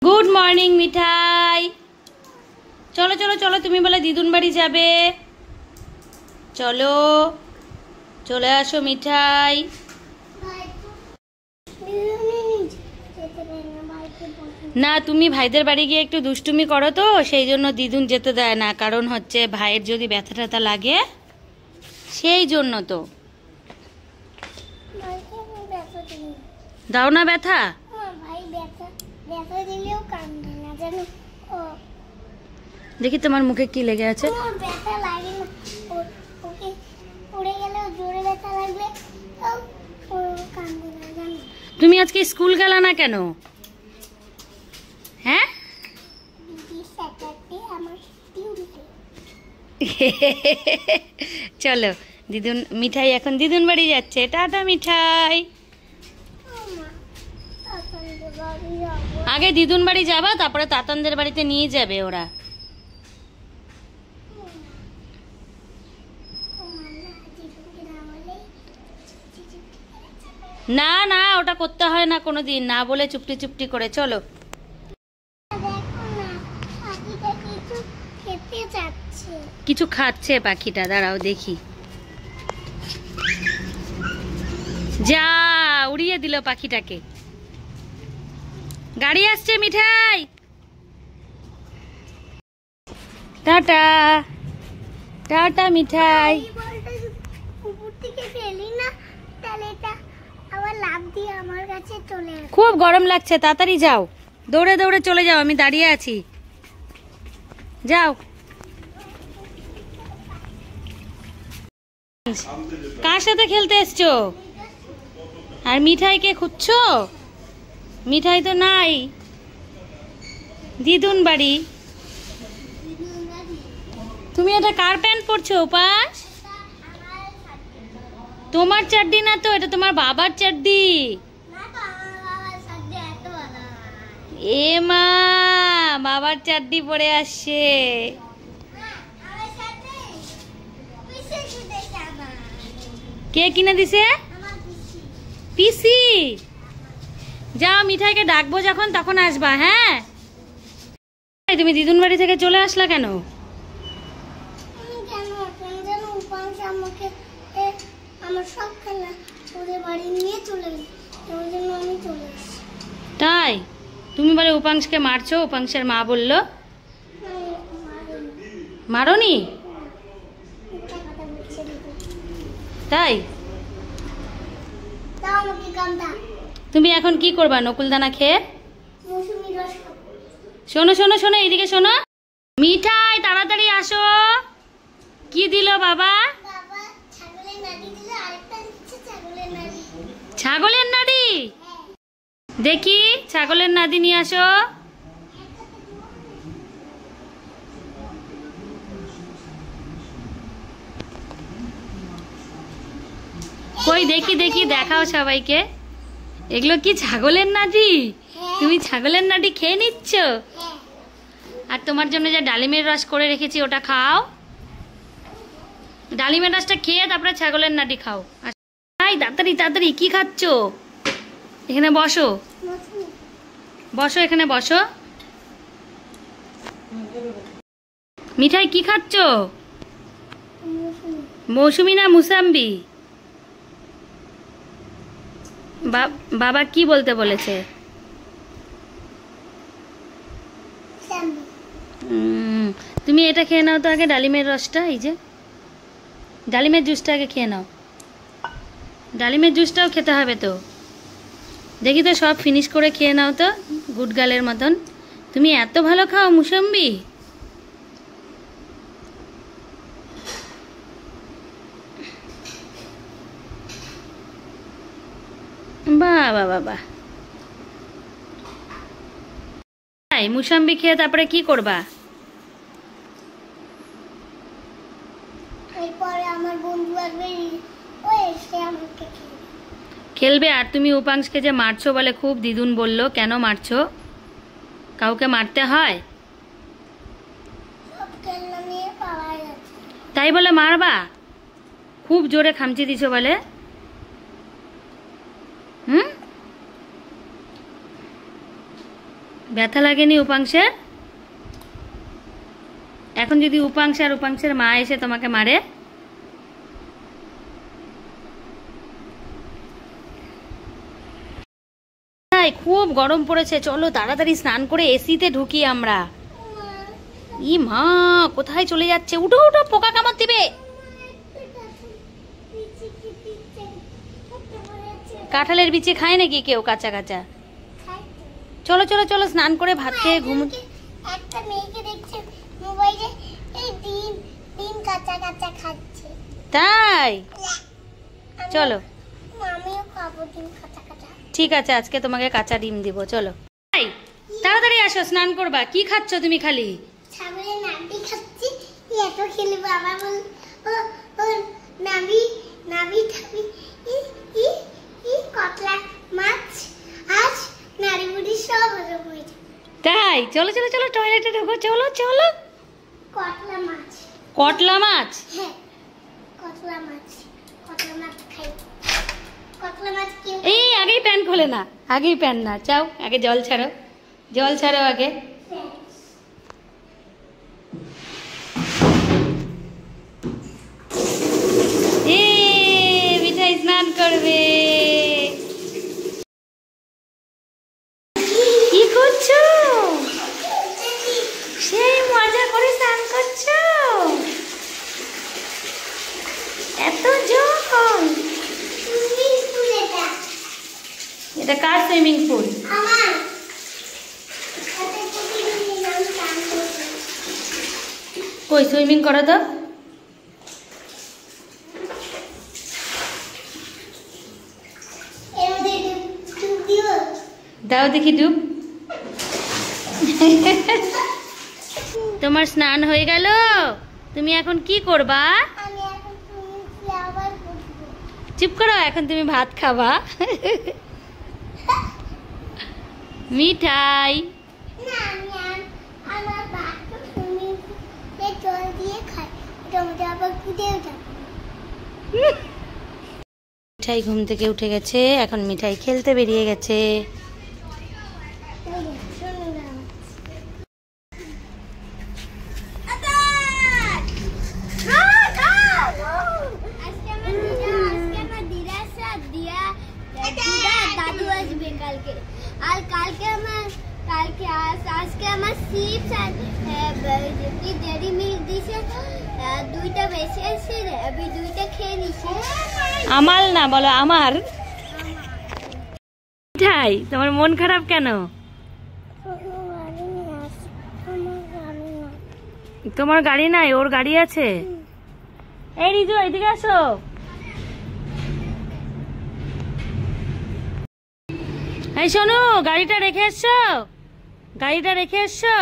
Good morning মিঠাই। চলো চলো চলো, তুমি বলে দিদুন বাড়ি যাবে। চলো চলে আসো মিঠাই। না, তুমি ভাইদের বাড়ি গিয়ে একটু দুষ্টুমি করো তো, সেই জন্য দিদুন যেতে দেয় না। কারণ হচ্ছে ভাইয়ের যদি ব্যথা ট্যাথা লাগে, সেই জন্য তো। দাও না ব্যথা। দেখি তোমার মুখে কি লেগে আছে। তুমি আজকে স্কুল গেলা না কেন? হ্যাঁ, চলো দিদুন। মিঠাই এখন দিদুন বাড়ি যাচ্ছে। টাটা মিঠাই। আগে দিদুন বাড়ি যাবা, তারপরে তাতানদের বাড়িতে নিয়ে যাবে ওরা। না না, ওটা করতে হয় না কোনোদিন, না বলে চুপটি চুপটি করে। চলো। কিছু খাচ্ছে পাখিটা, দাঁড়াও দেখি। যা উড়িয়ে দিল পাখিটাকে। গাড়ি আসছে মিঠাই। টাটা টাটা মিঠাই। খুব গরম লাগছে, তাড়াতাড়ি যাও, দৌড়ে দৌড়ে চলে যাও, আমি দাঁড়িয়ে আছি। যাও। কার সাথে খেলতে এসছো? আর মিঠাইকে খুঁজছো? মিঠাই তো নাই। দিদুন বাড়ি। তুমি এটা কার প্যান্ট পরছো উপাস? তোমার চাড্ডি না তো, এটা তোমার বাবার চাড্ডি। এ মা, বাবার চাড্ডি পরে আসছে। কে কিনে দিছে? পিসি। যাও, মিঠাইকে ডাকবো যখন তখন আসবা। হ্যাঁ, তুমি দিদুন বাড়ি থেকে চলে আসলা কেন? তাই? তুমি বলে উপাংশকে মারছো? উপাংশের মা বললো। মারোনি? তাই? তুমি এখন কি করবা নকুলদানা খেয়ে? শোনো শোনো শোনো, এইদিকে শোনো। মিঠাই তাড়াতাড়ি আসো। কি দিল বাবা? ছাগলের নাড়ি। দেখি ছাগলের নাড়ি নিয়ে আসো। কই দেখি দেখি, দেখাও সবাইকে। এগুলো কি ছাগলের নাড়ি? তুমি ছাগলের নাড়ি খেয়ে নিচ্ছ? আর তোমার জন্য যে ডালিমের রস করে রেখেছি ওটা খাও। ডালিমের রসটা খেয়ে তারপরে ছাগলের নাড়ি খাও। তাড়াতাড়ি তাড়াতাড়ি, কি খাচ্ছ? এখানে বসো বসো, এখানে বসো। মিঠাই কি খাচ্ছ? মৌসুমি না মুসাম্বি? বাবা কি বলতে বলেছে? তুমি এটা খেয়ে নাও তো আগে, ডালিমের রসটা। এই যে ডালিমের জুসটা আগে খেয়ে নাও। ডালিমের জুসটাও খেতে হবে তো। দেখি তো সব ফিনিশ করে খেয়ে নাও তো, গুড গার্লের মতন। তুমি এত ভালো খাও মুসাম্বি? বাবা বাবা। মুসাম্বি খেয়ে তারপরে কি করবা? খেলবে। আর তুমি উপাংশকে যে মারছো বলে খুব দিদুন বললো, কেন মারছো? কাউকে মারতে হয়? তাই বলে মারবা? খুব জোরে খামচি দিছো বলে। ব্যথা লাগেনি উপাংশের? এখন যদি উপাংশ আর উপাংশের মা এসে তোমাকে মারে? খুব গরম পড়েছে, চলো তাড়াতাড়ি স্নান করে এসিতে ঢুকি আমরা। ই মা, কোথায় চলে যাচ্ছে? উঠো উঠো, পোকা কামড় দিবে। কাঁঠালের বিচি খায় নাকি কেউ কাঁচা কাঁচা? চলো চলো চলো, স্নান করে ভাত খেয়ে ঘুম। একটা মেয়েকে দেখছে মোবাইলে, এই ডিম ডিম কাঁচা কাঁচা খাচ্ছে। তাই? চলো, আমিও খাবো ডিম কাঁচা কাঁচা। ঠিক আছে, আজকে তোমাকে কাঁচা ডিম দিব। চলো তাড়াতাড়ি আসো, স্নান করবা। কি খাচ্ছ তুমি খালি? ছাগলের নাভি খাচ্ছি। এত খেলে বাবা বল ও ও নাভি নাভি খাবি। ই ই ই কতলা মাছ আজ নারী বুড়ি সব হজম হয়ে যাবে। তাই? চলো চলো চলো, টয়লেটে ঢোকো, চলো চলো। কতলা মাছ। কতলা মাছ? হ্যাঁ, কতলা মাছ। কতলা মাছ খাই। কতলা মাছ কি? এই আগেই প্যান খোলে না, আগেই প্যান না, চাও আগে জল ছাড়ো, জল ছাড়ো আগে। মিঠাই স্নান করবে। কি করছো? সেই মজা করে স্নান করছো? এত জল? এটা কার সুইমিং পুল? আমার। কই সুইমিং করো তো। দাও দেখি ডুব। তোমার স্নান হয়ে গেল, তুমি এখন কি করবা? আমি এখন আবার উঠবো। চুপ করো, এখন তুমি ভাত খাবা। মিঠাই। না, আমার বাচ্চা সুইমিং পুলে জল দিয়ে খায়। ওটা আবার কুদেও যাবে। মিঠাই ঘুম থেকে উঠে গেছে, এখন মিঠাই খেলতে বেরিয়ে গেছে। দাদু আসবে কালকে। আর কালকে আজকে আমার চিপস আর কি ডেরি মিল্ক দিছে, দুইটা বেশি আছে, আমি দুইটা খেয়ে নিছি। আমার না বলো, আমার। মিঠাই, তোমার মন খারাপ কেন? তোমার গাড়ি নাই, ওর গাড়ি আছে। এই রিজু, এদিকে আসো। এই শোনো, গাড়িটা রেখে এসছো? গাড়িটা রেখে এসছো?